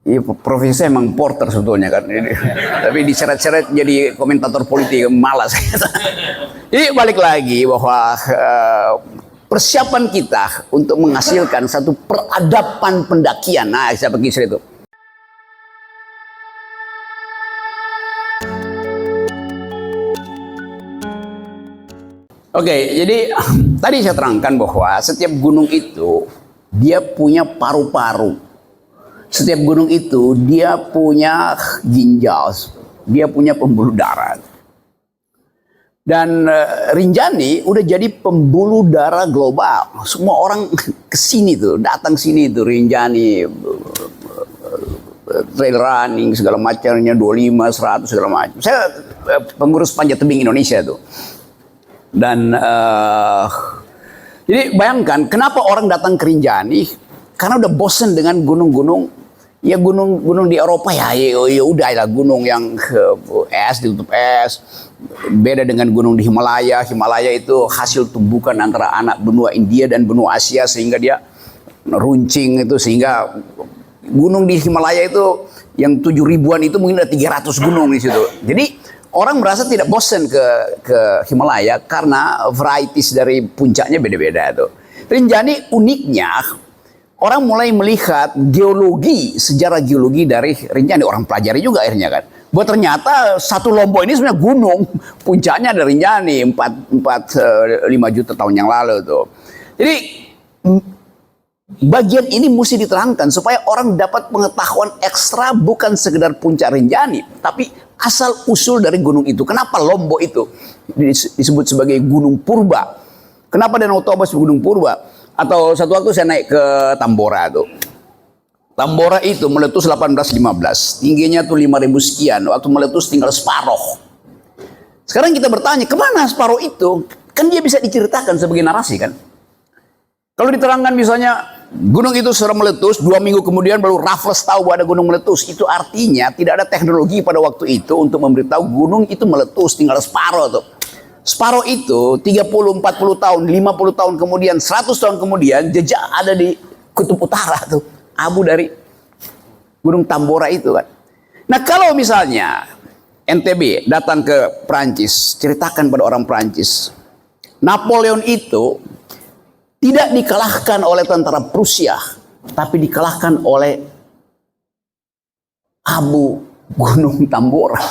Iya, profesi saya emang porter sebetulnya kan. Tapi diseret-seret jadi komentator politik, malas. Jadi balik lagi bahwa persiapan kita untuk menghasilkan satu peradaban pendakian. Nah, saya pergi itu. Oke, jadi tadi saya terangkan bahwa setiap gunung itu dia punya paru-paru. Setiap gunung itu dia punya ginjal, dia punya pembuluh darah. Dan Rinjani udah jadi pembuluh darah global. Semua orang kesini tuh, datang sini tuh Rinjani, trail running segala macamnya, 25, 100 segala macam. Saya pengurus panjat tebing Indonesia tuh. Dan jadi bayangkan kenapa orang datang ke Rinjani. Karena udah bosen dengan gunung-gunung, ya gunung-gunung di Eropa ya udah lah gunung yang es ditutup es. Beda dengan gunung di Himalaya. Himalaya itu hasil tumbukan antara anak benua India dan benua Asia sehingga dia runcing itu, sehingga gunung di Himalaya itu yang 7.000-an itu mungkin ada 300 gunung di situ. Jadi orang merasa tidak bosen ke Himalaya karena varieties dari puncaknya beda-beda tuh. Rinjani uniknya orang mulai melihat geologi, sejarah geologi dari Rinjani. Orang pelajari juga akhirnya kan. Buat ternyata satu Lombok ini sebenarnya gunung. Puncaknya dari Rinjani 5 juta tahun yang lalu tuh. Jadi bagian ini mesti diterangkan supaya orang dapat pengetahuan ekstra, bukan sekedar puncak Rinjani, tapi asal usul dari gunung itu. Kenapa Lombok itu disebut sebagai gunung purba? Kenapa Danau Toba sebagai gunung purba? Atau satu waktu saya naik ke Tambora tuh. Tambora itu meletus 1815. Tingginya tuh 5.000 sekian. Waktu meletus tinggal separuh. Sekarang kita bertanya, kemana separuh itu? Kan dia bisa diceritakan sebagai narasi kan. Kalau diterangkan misalnya, gunung itu sudah meletus, 2 minggu kemudian baru Raffles tahu bahwa ada gunung meletus. Itu artinya tidak ada teknologi pada waktu itu untuk memberitahu gunung itu meletus, tinggal separuh tuh. Separuh itu 30, 40 tahun, 50 tahun kemudian, 100 tahun kemudian jejak ada di kutub utara tuh. Abu dari Gunung Tambora itu kan. Nah kalau misalnya NTB datang ke Prancis, ceritakan pada orang Prancis, Napoleon itu tidak dikalahkan oleh tentara Prusia, tapi dikalahkan oleh Abu Gunung Tambora.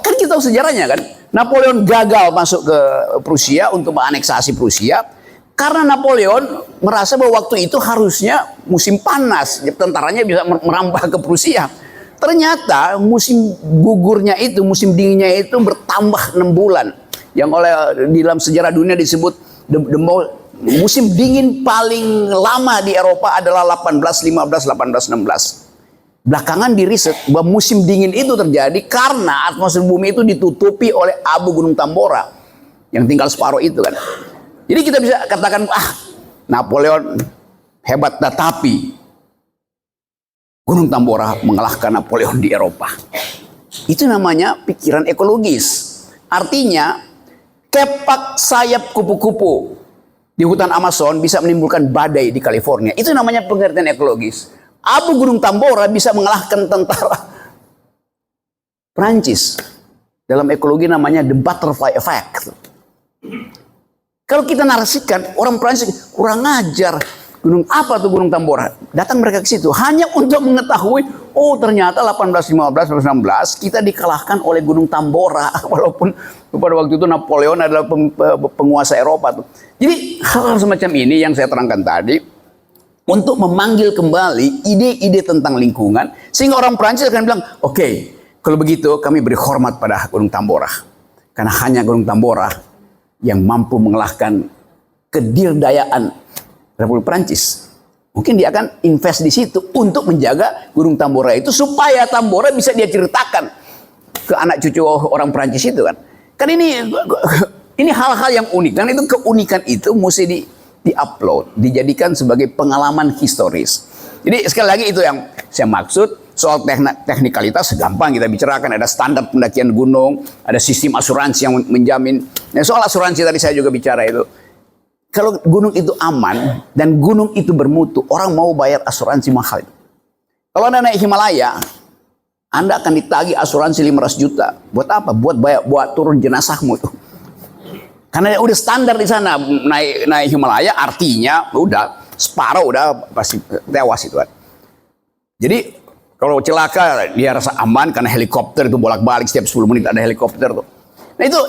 Kan kita tahu sejarahnya kan. Napoleon gagal masuk ke Prusia untuk menganeksasi Prusia karena Napoleon merasa bahwa waktu itu harusnya musim panas, tentaranya bisa merambah ke Prusia. Ternyata musim gugurnya itu, musim dinginnya itu bertambah 6 bulan. Yang oleh di dalam sejarah dunia disebut musim dingin paling lama di Eropa adalah 1815, 1816. Belakangan diriset bahwa musim dingin itu terjadi karena atmosfer bumi itu ditutupi oleh abu Gunung Tambora yang tinggal separuh itu kan. Jadi kita bisa katakan Napoleon hebat, tetapi Gunung Tambora mengalahkan Napoleon di Eropa. Itu namanya pikiran ekologis. Artinya kepak sayap kupu-kupu di hutan Amazon bisa menimbulkan badai di California. Itu namanya pengertian ekologis. Abu Gunung Tambora bisa mengalahkan tentara Prancis. Dalam ekologi namanya the butterfly effect. Kalau kita narasikan, orang Prancis kurang ajar. Gunung apa tuh Gunung Tambora? Datang mereka ke situ hanya untuk mengetahui, oh ternyata 1815, 1816 kita dikalahkan oleh Gunung Tambora. Walaupun pada waktu itu Napoleon adalah penguasa Eropa tuh. Jadi hal-hal semacam ini yang saya terangkan tadi untuk memanggil kembali ide-ide tentang lingkungan, sehingga orang Prancis akan bilang, oke, kalau begitu kami beri hormat pada Gunung Tambora, karena hanya Gunung Tambora yang mampu mengalahkan kedirdayaan Republik Prancis. Mungkin dia akan invest di situ untuk menjaga Gunung Tambora itu supaya Tambora bisa dia ceritakan ke anak cucu orang Prancis itu kan. Kan ini hal-hal yang unik, dan itu keunikan itu mesti di-upload, dijadikan sebagai pengalaman historis. Jadi sekali lagi itu yang saya maksud. Soal teknikalitas gampang kita bicarakan. Ada standar pendakian gunung, ada sistem asuransi yang menjamin. Nah, soal asuransi tadi saya juga bicara itu. Kalau gunung itu aman dan gunung itu bermutu, orang mau bayar asuransi mahal itu. Kalau Anda naik Himalaya, Anda akan ditagih asuransi 500 juta. Buat apa? Buat turun jenazahmu itu. Karena udah standar di sana naik Himalaya, artinya udah separuh udah pasti tewas itu kan. Jadi kalau celaka dia rasa aman karena helikopter itu bolak-balik setiap 10 menit ada helikopter tuh. Nah itu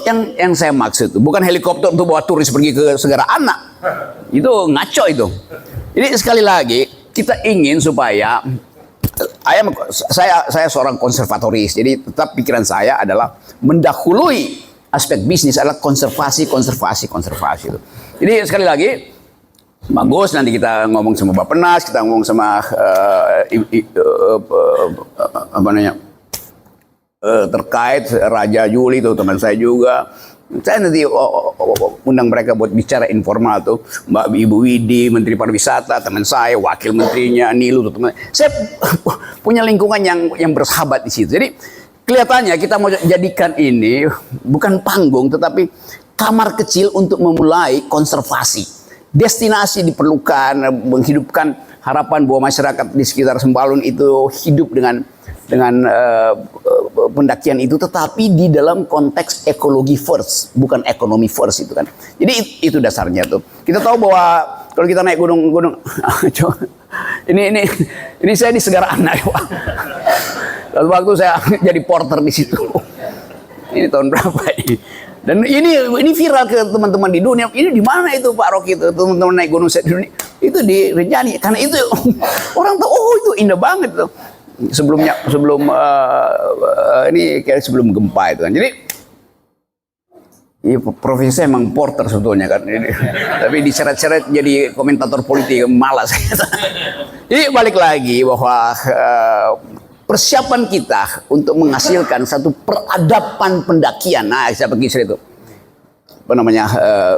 yang saya maksud tuh, bukan helikopter untuk bawa turis pergi ke Segara Anak. Itu ngaco itu. Jadi sekali lagi kita ingin supaya saya seorang konservatoris, jadi tetap pikiran saya adalah mendahului aspek bisnis adalah konservasi itu. Jadi sekali lagi bagus nanti kita ngomong sama Bappenas, kita ngomong sama apa namanya terkait Raja Juli itu teman saya juga. Saya nanti undang mereka buat bicara informal tuh, Mbak Ibu Widi, Menteri Pariwisata, teman saya, wakil menterinya Nilu, teman. Saya punya lingkungan yang bersahabat di situ. Jadi kelihatannya kita mau jadikan ini bukan panggung, tetapi kamar kecil untuk memulai konservasi. Destinasi diperlukan, menghidupkan harapan bahwa masyarakat di sekitar Sembalun itu hidup dengan pendakian itu, tetapi di dalam konteks ekologi first, bukan ekonomi first itu kan. Jadi itu dasarnya tuh. Kita tahu bahwa kalau kita naik gunung ini saya di Segara Anak ya, Pak. Lalu waktu saya jadi porter di situ. Ini tahun berapa ini? Dan ini viral ke teman-teman di dunia. Ini di mana itu Pak Rocky itu teman-teman naik gunung saya di dunia? Itu di Rinjani. Karena itu orang tahu, oh itu indah banget tuh. Sebelum ini kayak sebelum gempa itu kan. Jadi profesi saya emang porter sebetulnya kan. Tapi diseret-seret jadi komentator politik malas. Jadi balik lagi bahwa persiapan kita untuk menghasilkan satu peradaban pendakian. Nah, saya pergi itu. Apa namanya?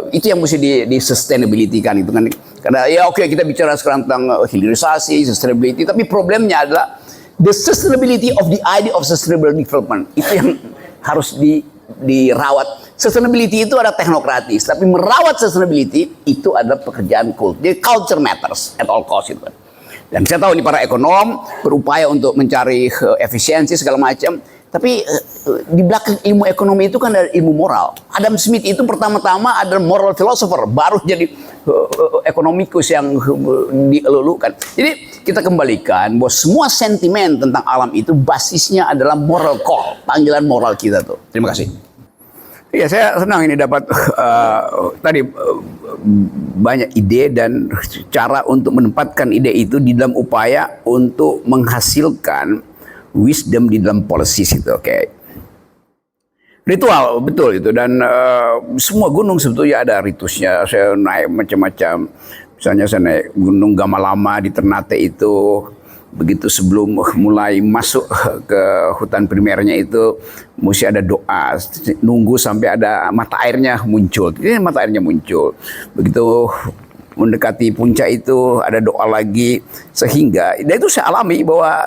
Itu yang mesti di sustainability kan itu kan. Karena ya oke, kita bicara sekarang tentang hilirisasi, sustainability, tapi problemnya adalah the sustainability of the idea of sustainable development. Itu yang harus dirawat. Sustainability itu ada teknokratis, tapi merawat sustainability itu ada pekerjaan culture. Jadi culture matters at all cost itu kan. Dan saya tahu ini para ekonom berupaya untuk mencari efisiensi segala macam. Tapi di belakang ilmu ekonomi itu kan ada ilmu moral. Adam Smith itu pertama-tama adalah moral philosopher, baru jadi ekonomikus yang dielulukan. Jadi kita kembalikan bahwa semua sentimen tentang alam itu basisnya adalah moral call, panggilan moral kita tuh. Terima kasih. Ya, saya senang ini dapat tadi banyak ide dan cara untuk menempatkan ide itu di dalam upaya untuk menghasilkan wisdom di dalam policies itu. Oke. Ritual betul itu, dan semua gunung sebetulnya ada ritusnya. Saya naik macam-macam. Misalnya saya naik Gunung Gamalama di Ternate itu, begitu sebelum mulai masuk ke hutan primernya itu mesti ada doa, nunggu sampai ada mata airnya muncul. Ini mata airnya muncul. Begitu mendekati puncak itu ada doa lagi, sehingga dan itu saya alami bahwa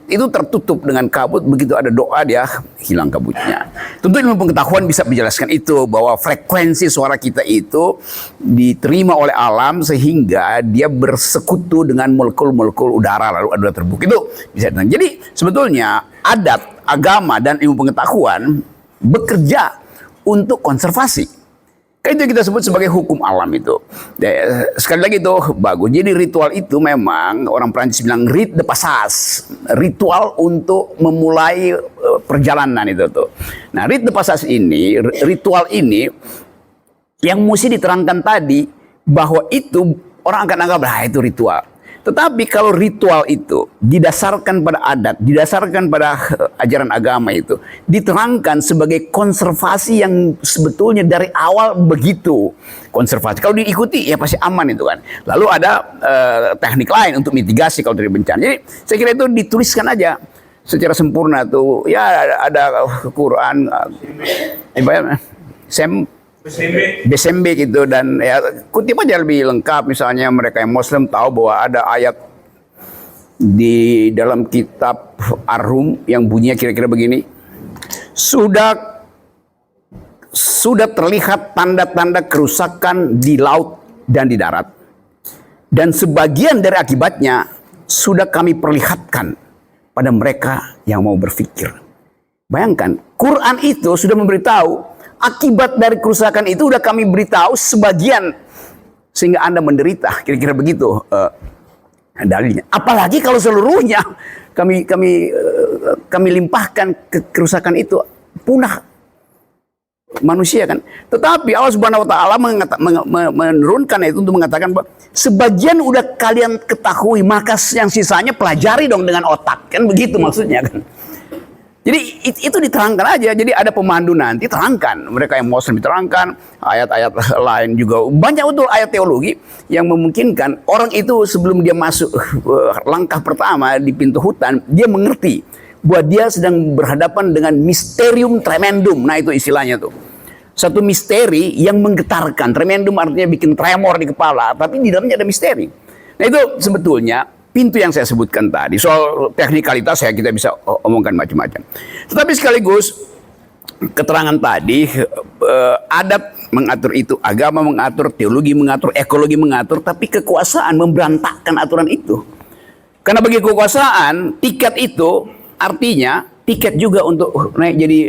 itu tertutup dengan kabut, begitu ada doa dia hilang kabutnya. Tentu ilmu pengetahuan bisa menjelaskan itu, bahwa frekuensi suara kita itu diterima oleh alam sehingga dia bersekutu dengan molekul-molekul udara lalu ada terbuka. Itu bisa ditang. Jadi sebetulnya adat, agama dan ilmu pengetahuan bekerja untuk konservasi. Itu kita sebut sebagai hukum alam itu. Sekali lagi itu bagus. Jadi ritual itu memang orang Prancis bilang rite de passage, ritual untuk memulai perjalanan itu tuh. Nah, rite de passage ini, ritual ini yang mesti diterangkan tadi bahwa itu orang akan anggap itu ritual. Tetapi kalau ritual itu didasarkan pada adat, didasarkan pada ajaran agama itu, diterangkan sebagai konservasi yang sebetulnya dari awal begitu konservasi. Kalau diikuti ya pasti aman itu kan. Lalu ada teknik lain untuk mitigasi kalau terjadi bencana. Jadi saya kira itu dituliskan aja secara sempurna tuh. Ya ada Quran, BSMB gitu, dan ya kutip aja lebih lengkap. Misalnya mereka yang Muslim tahu bahwa ada ayat di dalam kitab Ar-Rum yang bunyinya kira-kira begini, sudah terlihat tanda-tanda kerusakan di laut dan di darat, dan sebagian dari akibatnya sudah kami perlihatkan pada mereka yang mau berpikir. Bayangkan, Quran itu sudah memberitahu akibat dari kerusakan itu sudah kami beritahu sebagian sehingga Anda menderita, kira-kira begitu dalilnya. Apalagi kalau seluruhnya kami limpahkan kerusakan itu, punah manusia kan. Tetapi Allah Subhanahu wa taala menurunkan itu untuk mengatakan bahwa sebagian udah kalian ketahui, maka yang sisanya pelajari dong dengan otak, kan begitu maksudnya kan. Jadi itu diterangkan aja. Jadi ada pemandu nanti terangkan, mereka yang Muslim diterangkan, ayat-ayat lain juga banyak betul ayat teologi yang memungkinkan orang itu sebelum dia masuk langkah pertama di pintu hutan, dia mengerti bahwa dia sedang berhadapan dengan mysterium tremendum. Nah itu istilahnya tuh. Satu misteri yang menggetarkan. Tremendum artinya bikin tremor di kepala, tapi di dalamnya ada misteri. Nah itu sebetulnya pintu yang saya sebutkan tadi. Soal teknikalitas ya kita bisa omongkan macam-macam. Tetapi sekaligus keterangan tadi, adat mengatur itu, agama mengatur, teologi mengatur, ekologi mengatur, tapi kekuasaan memberantakkan aturan itu. Karena bagi kekuasaan, tiket itu artinya tiket juga untuk naik jadi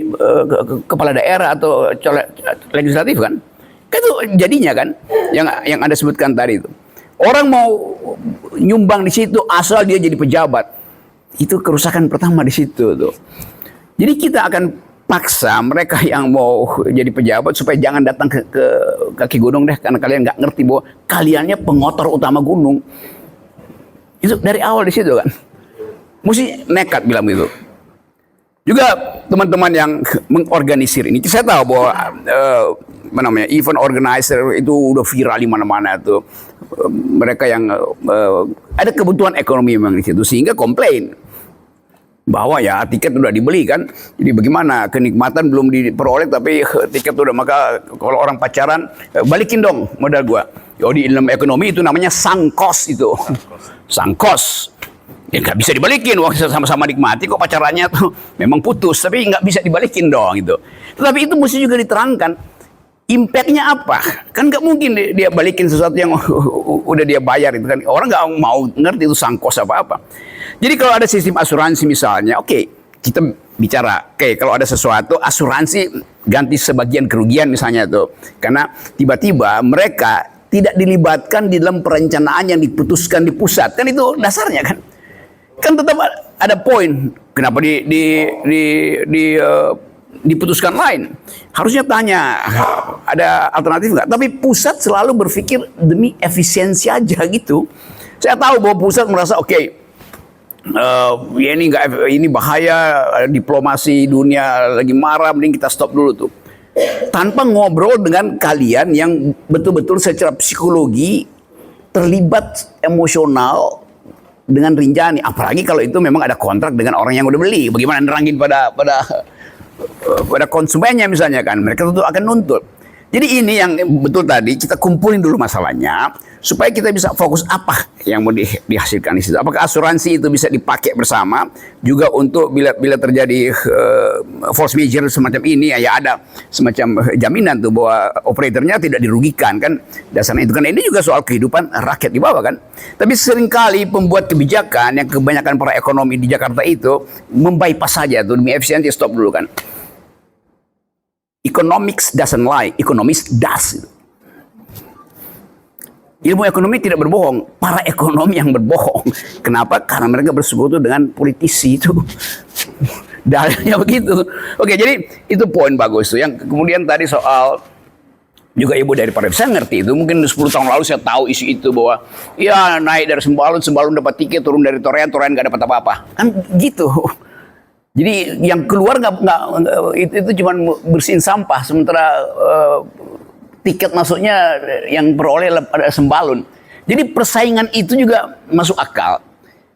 kepala daerah atau legislatif kan. Itu jadinya kan yang Anda sebutkan tadi itu. Orang mau nyumbang di situ asal dia jadi pejabat. Itu kerusakan pertama di situ tuh. Jadi kita akan paksa mereka yang mau jadi pejabat supaya jangan datang ke kaki gunung deh, karena kalian nggak ngerti bahwa kaliannya pengotor utama gunung. Itu dari awal di situ kan. Mesti nekat bilang begitu. Juga teman-teman yang mengorganisir ini, saya tahu bahwa event organizer itu udah viral di mana-mana tuh. Mereka yang ada kebutuhan ekonomi memang di situ, sehingga komplain bahwa ya tiket udah dibeli kan, jadi bagaimana kenikmatan belum diperoleh tapi tiket udah, maka kalau orang pacaran balikin dong modal gua. Yo, di ilmu ekonomi itu namanya sangkos itu, sangkos. Ya nggak bisa dibalikin, wah sama-sama nikmati kok pacarannya tuh memang putus, tapi nggak bisa dibalikin dong gitu. Tetapi itu mesti juga diterangkan impactnya apa, kan nggak mungkin dia balikin sesuatu yang udah dia bayar itu kan, orang nggak mau ngerti itu sangkos apa-apa. Jadi kalau ada sistem asuransi misalnya, oke, kita bicara, kalau ada sesuatu asuransi ganti sebagian kerugian misalnya tuh, karena tiba-tiba mereka tidak dilibatkan di dalam perencanaan yang diputuskan di pusat, kan itu dasarnya kan. Kan tetap ada poin kenapa diputuskan lain. Harusnya tanya ada alternatif nggak? Tapi pusat selalu berpikir demi efisiensi aja gitu. Saya tahu bahwa pusat merasa ya ini bahaya, diplomasi dunia lagi marah, mending kita stop dulu tuh. Tanpa ngobrol dengan kalian yang betul-betul secara psikologi terlibat emosional dengan rinjani, apalagi kalau itu memang ada kontrak dengan orang yang udah beli. Bagaimana nerangin pada konsumennya misalnya kan, mereka tentu akan nuntut. Jadi ini yang betul tadi kita kumpulin dulu masalahnya supaya kita bisa fokus apa yang mau dihasilkan di situ. Apakah asuransi itu bisa dipakai bersama juga untuk bila terjadi force majeure semacam ini, ya ada semacam jaminan tuh bahwa operatornya tidak dirugikan kan. Dasarnya itu kan ini juga soal kehidupan rakyat di bawah kan. Tapi seringkali pembuat kebijakan yang kebanyakan para ekonomi di Jakarta itu membypass saja tuh demi efisiensi, stop dulu kan. Economics doesn't lie, economics does. Ilmu ekonomi tidak berbohong, para ekonomi yang berbohong. Kenapa? Karena mereka bersekutu dengan politisi itu. Dalilnya begitu. Oke, jadi itu poin bagus tuh. Yang kemudian tadi soal juga ibu dari Parep, saya ngerti itu. Mungkin 10 tahun lalu saya tahu isu itu bahwa ya naik dari Sembalun dapat tiket, turun dari Torean nggak dapat apa-apa. Kan gitu. Jadi yang keluar itu cuma bersihin sampah, sementara tiket masuknya yang peroleh pada Sembalun. Jadi persaingan itu juga masuk akal.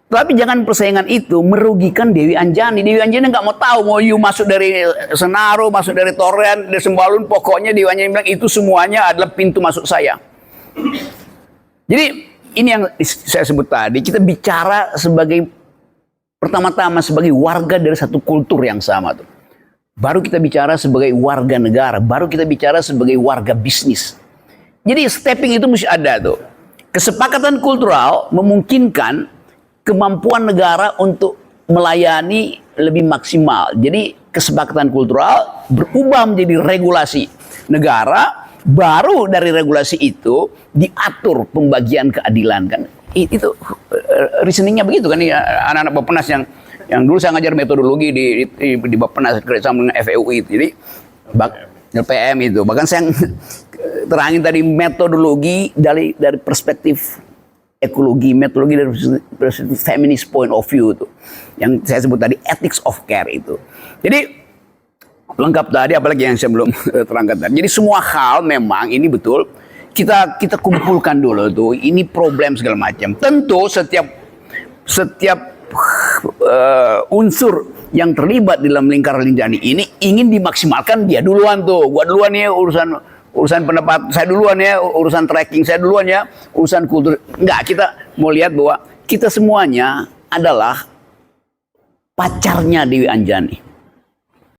Tapi jangan persaingan itu merugikan Dewi Anjani. Dewi Anjani nggak mau tahu, mau you masuk dari Senaru, masuk dari Torean, dari Sembalun, pokoknya Dewi Anjani bilang itu semuanya adalah pintu masuk saya. Jadi ini yang saya sebut tadi, kita bicara sebagai pertama-tama sebagai warga dari satu kultur yang sama tuh. Baru kita bicara sebagai warga negara, baru kita bicara sebagai warga bisnis. Jadi stepping itu mesti ada tuh. Kesepakatan kultural memungkinkan kemampuan negara untuk melayani lebih maksimal. Jadi kesepakatan kultural berubah menjadi regulasi negara, baru dari regulasi itu diatur pembagian keadilan kan. Itu reasoningnya begitu kan ya, anak-anak Bappenas yang dulu saya ngajar metodologi di Bappenas kerjasama dengan FEUI. Jadi LPM itu bahkan saya terangin tadi metodologi dari perspektif ekologi, metodologi dari perspektif feminist point of view itu yang saya sebut tadi ethics of care itu. Jadi lengkap tadi, apalagi yang saya belum terangkan tadi. Jadi semua hal memang ini betul kita kumpulkan dulu tuh, ini problem segala macam. Tentu setiap unsur yang terlibat dalam lingkaran Rinjani ini ingin dimaksimalkan dia duluan tuh. Gua duluan ya urusan pendapat saya duluan ya, urusan tracking saya duluan ya, urusan kultur. Enggak, kita mau lihat bahwa kita semuanya adalah pacarnya Dewi Anjani.